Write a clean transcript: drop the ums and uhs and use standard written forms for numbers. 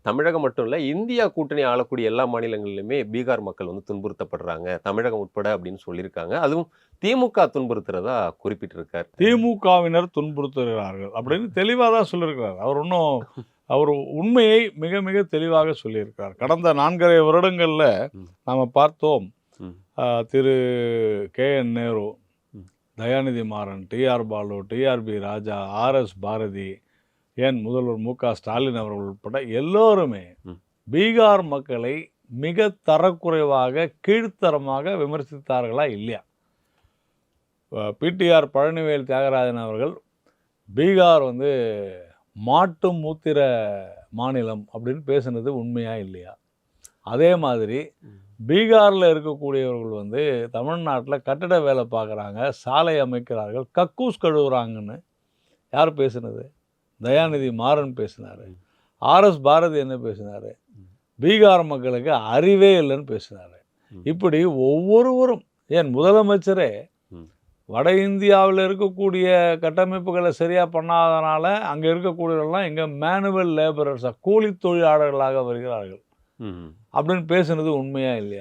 தமிழகம் மட்டும் இல்ல, இந்தியா கூட்டணி ஆளக்கூடிய எல்லா மாநிலங்களிலுமே பீகார் மக்கள் வந்து துன்புறுத்தப்படுறாங்க. தமிழகம் உட்பட அப்படின்னு சொல்லியிருக்காங்க. அதுவும் திமுக துன்புறுத்துறதா குறிப்பிட்டிருக்கார். திமுகவினர் துன்புறுத்துகிறார்கள் அப்படின்னு தெளிவா தான் சொல்லியிருக்கிறார். அவர் உண்மையை மிக மிக தெளிவாக சொல்லியிருக்கிறார். கடந்த 4 1/2 வருடங்கள்ல ம். நாம பார்த்தோம். ம். திரு கே.என். நேரு, ம். தயாநிதி மாறன், டி.ஆர். பாலு, டி.ஆர்.பி. ராஜா, ஆர்.எஸ். பாரதி, ஏன் முதல்வர் மு.க. ஸ்டாலின் அவர்கள் உட்பட எல்லோருமே ம். பீகார் மக்களை மிக தரக்குறைவாக, கீழ்த்தரமாக விமர்சித்தார்களா இல்லையா? பிடிஆர் பழனிவேல் தியாகராஜன் அவர்கள் பீகார் வந்து மாட்டு மூத்திர மாநிலம் அப்படின்னு பேசுனது உண்மையா இல்லையா? அதே மாதிரி பீகாரில் இருக்கக்கூடியவர்கள் வந்து தமிழ்நாட்டில் கட்டட வேலை பார்க்குறாங்க, சாலை அமைக்கிறார்கள், கக்கூஸ் கழுவுறாங்கன்னு யார் பேசுனது? தயாநிதி மாறன் பேசினார். ஆர்.எஸ். பாரதி என்ன பேசினார்? பீகார் மக்களுக்கு அறிவே இல்லைன்னு பேசினார். இப்படி ஒவ்வொருவரும், ஏன் முதலமைச்சரே வட இந்தியாவில் இருக்கக்கூடிய கட்டமைப்புகளை சரியாக பண்ணாதனால அங்கே இருக்கக்கூடியவர்கள்லாம் இங்கே மேனுவல் லேபரர்ஸாக கூலி தொழிலாளர்களாக வருகிறார்கள் அப்படின்னு பேசுனது உண்மையா இல்லையா?